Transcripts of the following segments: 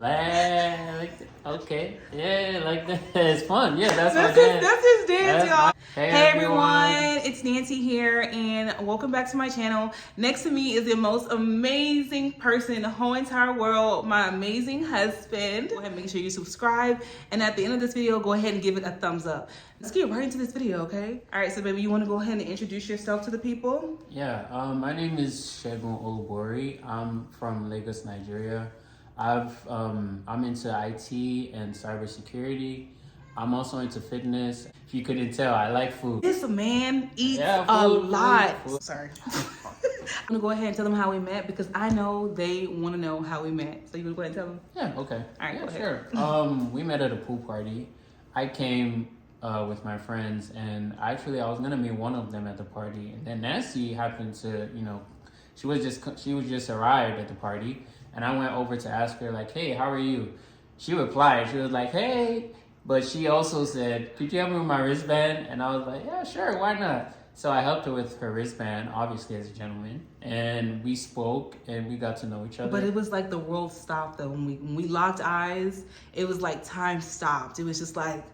Okay, yeah, like that. It's fun. Yeah, that's my That's dance. his dance, y'all. Hey, Hey everyone. everyone, it's Nancy here, and welcome back to my channel. Next to me is the most amazing person in the whole entire world, my amazing husband. Go ahead and make sure you subscribe, and at the end of this video, go ahead and give it a thumbs up. Let's get right into this video, okay? All right, so baby, you want to go ahead and introduce yourself to the people? Yeah, my name is Olubori. I'm from Lagos, Nigeria. I'm into IT and cybersecurity. I'm also into fitness. If you couldn't tell, I like food. This man eats Yeah, a food. lot. Sorry. I'm gonna go ahead and tell them how we met because I know they want to know how we met. So you gonna go ahead and tell them? Yeah, okay. All right, yeah, go ahead. Sure. We met at a pool party. I came with my friends, and actually I was gonna meet one of them at the party, and then Nancy happened to, she was just arrived at the party, and I went over to ask her like, "Hey, how are you?" She replied, she was like, "Hey," but she also said, "Could you help me with my wristband?" And I was like, "Yeah, sure, why not?" So I helped her with her wristband, obviously as a gentleman, and we spoke and we got to know each other. But it was like the world stopped though. When we locked eyes, it was like time stopped. It was just like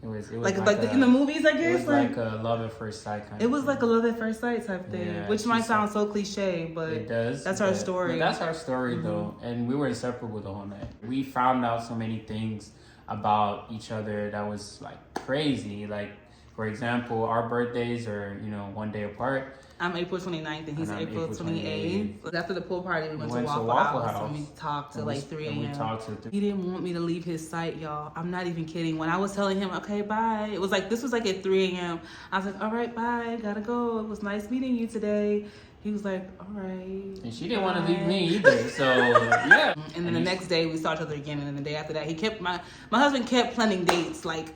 It was like in the movies, I guess. It was like a love at first sight kind of it was thing. like a love at first sight type thing, Yeah, which might sound so cliche, but it does. that's our story. But that's our story though, and we were inseparable the whole night. We found out so many things about each other that was like crazy. Like, for example, our birthdays are, one day apart. I'm April 29th and he's And I'm April 28th. After the pool party, we went to Waffle House and we talked till like 3 a.m. He didn't want me to leave his site, y'all. I'm not even kidding. When I was telling him, okay, bye, this was like at 3 a.m. I was like, all right, bye, gotta go. It was nice meeting you today. He was like, all right. And she didn't want to leave me either, so yeah. And then the next day we saw each other again, and then the day after that, my husband kept planning dates like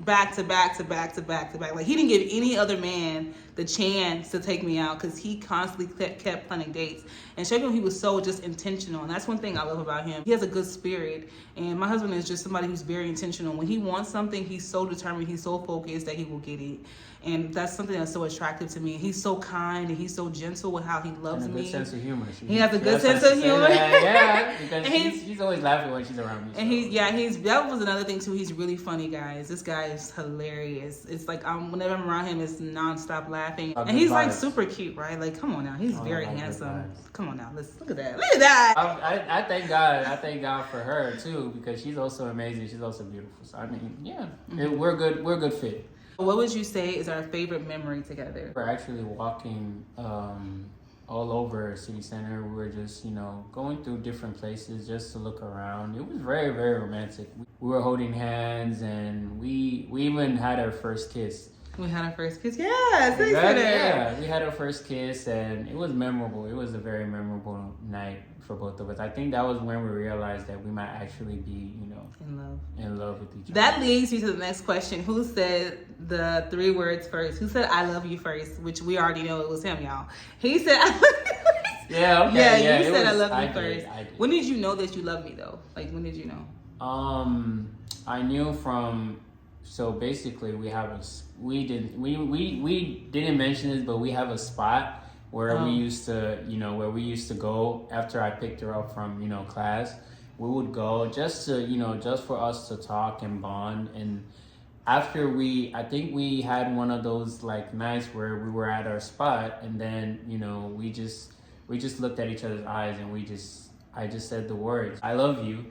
back to back to back to back to back. Like, he didn't give any other man the chance to take me out because he constantly kept planning dates. And Shagun, he was so just intentional, and that's one thing I love about him. He has a good spirit, and my husband is just somebody who's very intentional. When he wants something, he's so determined, he's so focused that he will get it. And that's something that's so attractive to me. He's so kind and he's so gentle with how he loves me. Good sense of humor. He has a good sense of humor. Yeah, because he's always laughing when she's around me. So. And that was another thing too. He's really funny, guys. This guy is hilarious. It's like whenever I'm around him, it's nonstop laughing. And he's like super cute, right? Like, come on now, he's very handsome. Come on now, let's look at that. Look at that. I thank God. I thank God for her too, because she's also amazing. She's also beautiful. So I mean, yeah, we're good. We're a good fit. What would you say is our favorite memory together? We're actually walking all over city center. We were just, going through different places just to look around. It was very, very romantic. We were holding hands, and we even had our first kiss. We had our first kiss. Yes, exactly. Yeah, we had our first kiss, and it was memorable. It was a very memorable night for both of us. I think that was when we realized that we might actually be, in love with each other. That leads me to the next question. Who said the 3 words first? Who said "I love you" first? Which we already know it was him, y'all. He said, "I love you" first. Yeah, okay. Yeah, you said "I love you" first. I did. When did you know that you love me though? Like, when did you know? I knew from. So basically, we didn't mention this, but we have a spot where we used to go after I picked her up from class. We would go just for us to talk and bond. And after I think we had one of those like nights where we were at our spot, and then we just looked at each other's eyes, and I just said the words "I love you."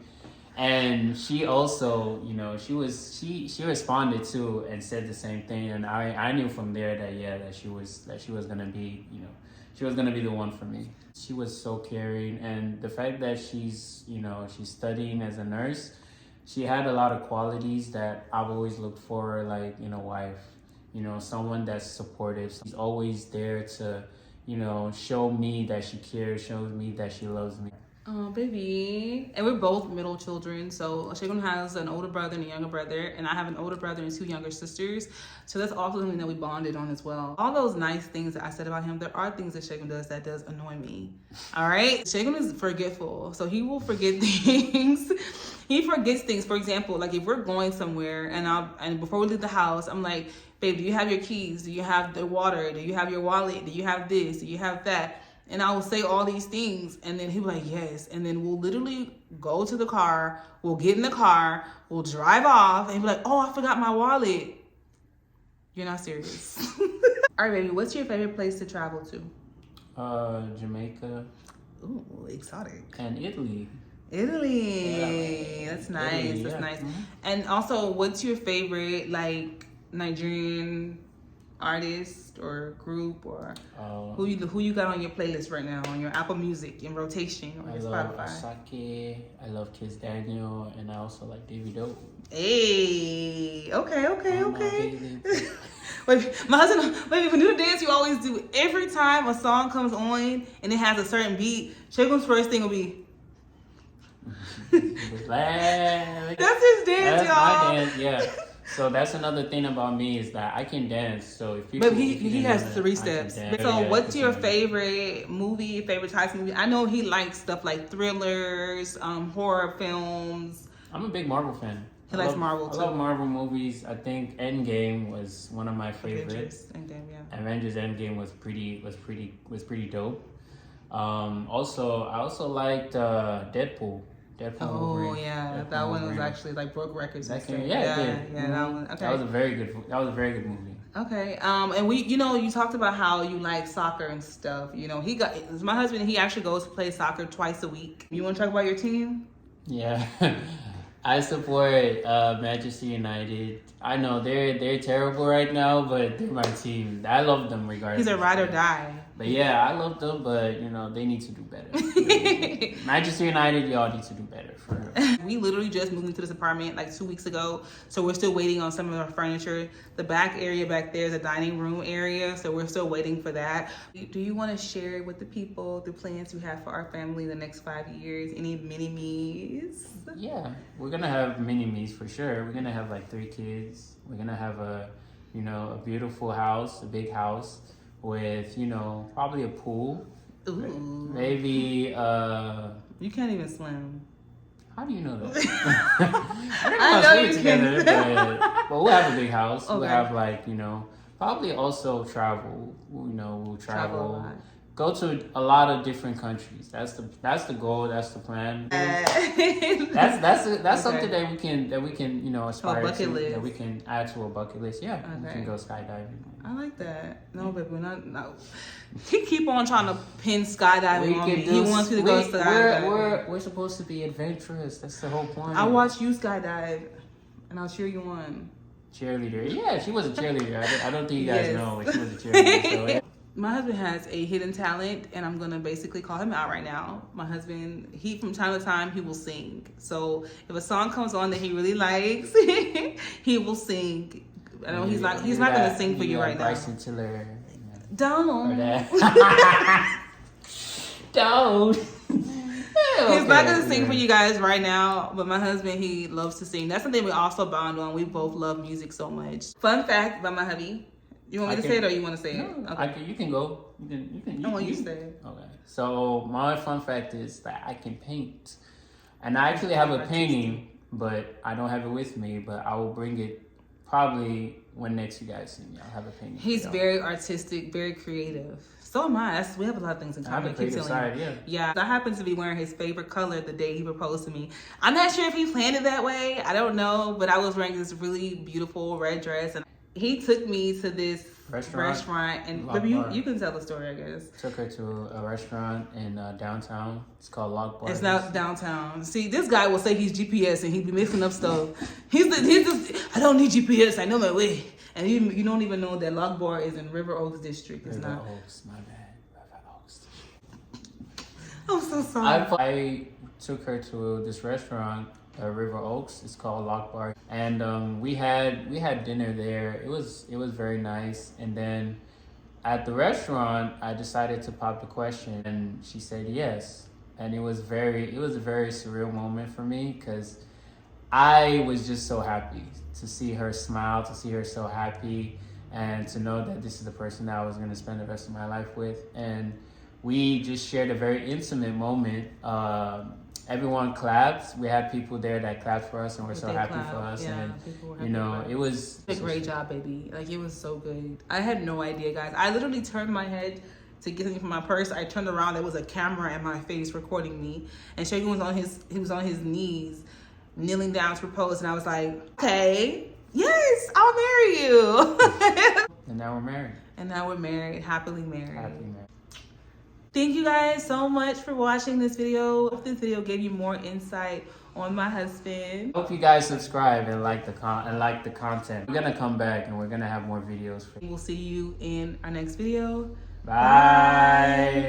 And she also, she responded too and said the same thing. And I knew from there that she was gonna be, she was gonna be the one for me. She was so caring, and the fact that she's studying as a nurse, she had a lot of qualities that I've always looked for, like in a wife. Someone that's supportive. She's always there to, show me that she cares, shows me that she loves me. Oh, baby. And we're both middle children. So Shagun has an older brother and a younger brother, and I have an older brother and 2 younger sisters. So that's also something that we bonded on as well. All those nice things that I said about him, there are things that Shagun does that does annoy me. All right? Shagun is forgetful. So he will forget things. He forgets things. For example, like if we're going somewhere and before we leave the house, I'm like, babe, do you have your keys? Do you have the water? Do you have your wallet? Do you have this? Do you have that? And I will say all these things, and then he'll be like, yes. And then we'll literally go to the car, we'll get in the car, we'll drive off, and be like, oh, I forgot my wallet. You're not serious. All right, baby, what's your favorite place to travel to? Jamaica. Ooh, exotic. And Italy. Italy. Yeah. That's nice. Italy, that's yeah. nice. Mm-hmm. And also, what's your favorite, like, Nigerian artist or group, or who you got on your playlist right now on your Apple Music in rotation or your Spotify? I love Sake, I love Kiss Daniel, and I also like Davido. Hey, okay. Wait, my husband, when you do the dance, you always do every time a song comes on and it has a certain beat. Shagun's first thing will be. That's his dance, that's y'all. my dance, yeah. So that's another thing about me is that I can dance. So if people, but he has 3 steps. So what's your favorite movie? Favorite types of movie? I know he likes stuff like thrillers, horror films. I'm a big Marvel fan. He likes Marvel too. I love Marvel movies. I think Endgame was one of my favorites. Avengers Endgame was pretty dope. I also liked Deadpool. Oh yeah, that one was actually like broke records. That that one. Okay, that was a very good movie. Okay, and you talked about how you like soccer and stuff. My husband. He actually goes to play soccer twice a week. You want to talk about your team? Yeah, I support Manchester United. I know they're terrible right now, but they're my team. I love them regardless. He's a ride or die. But yeah, I love them, but they need to do better. Manchester United, y'all need to do better for real. We literally just moved into this apartment like 2 weeks ago, so we're still waiting on some of our furniture. The back area back there is a dining room area, so we're still waiting for that. Do you want to share with the people the plans you have for our family in the next 5 years? Any mini-me's? Yeah, we're gonna have mini-me's for sure. We're gonna have like 3 kids. We're gonna have a beautiful house, a big house with probably a pool. Ooh. Maybe you can't even swim. How do you know that? I know you together, but we'll have a big house. Okay. We'll have probably also travel. We'll travel. Go to a lot of different countries. That's the goal. That's the plan. That's something that we can aspire to. List. That we can add to a bucket list. Yeah, okay. We can go skydiving. I like that. No, baby, we're not. No. He keep on trying to pin skydiving on me. He wants me to go skydiving. We're supposed to be adventurous. That's the whole point. I watched you skydive, and I'll cheer you on. Cheerleader. Yeah, she was a cheerleader. I don't think you guys know, but she was a cheerleader. So, yeah. My husband has a hidden talent, and I'm gonna basically call him out right now. My husband, from time to time, he will sing. So if a song comes on that he really likes, he will sing. I know he's not gonna sing for you right now. Bryson Tiller. Don't. Don't. He's not gonna sing for you guys right now, but my husband, he loves to sing. That's something we also bond on. We both love music so much. Fun fact about my hubby. You want me to say it or you want to say it? Okay. You can go. You can. I want you to say it. Okay. So my fun fact is that I can paint, and I actually have a painting, but I don't have it with me. But I will bring it probably when next you guys see me. I'll have a painting. He's very artistic, very creative. So am I. We have a lot of things in common. I have a creative side, yeah. Yeah. I happen to be wearing his favorite color the day he proposed to me. I'm not sure if he planned it that way. I don't know, but I was wearing this really beautiful red dress, and he took me to this restaurant and baby, you can tell the story, I guess. Took her to a restaurant in downtown. It's called Olubori. It's not downtown. See, this guy will say he's GPS and he'd be mixing up stuff. He's I don't need GPS. I know my way. And you don't even know that Olubori is in River Oaks District. It's River not. Oaks, my bad. River Oaks. I'm so sorry. I took her to this restaurant. River Oaks. It's called Olubori, and we had dinner there. It was very nice. And then at the restaurant, I decided to pop the question, and she said yes. And it was a very surreal moment for me because I was just so happy to see her smile, to see her so happy, and to know that this is the person that I was going to spend the rest of my life with. And we just shared a very intimate moment. Everyone clapped. We had people there that clapped for us and were so happy for us. Yeah, and it was a great job, baby. Like, it was so good. I had no idea, guys. I literally turned my head to get something from my purse. I turned around, there was a camera at my face recording me, and Shagun was on his knees, kneeling down to propose, and I was like, okay, yes, I'll marry you. And now we're married. And now we're married, happily married. Happy married. Thank you guys so much for watching this video. I hope this video gave you more insight on my husband. Hope you guys subscribe and like the content. We're gonna come back and we're gonna have more videos for you. We'll see you in our next video. Bye.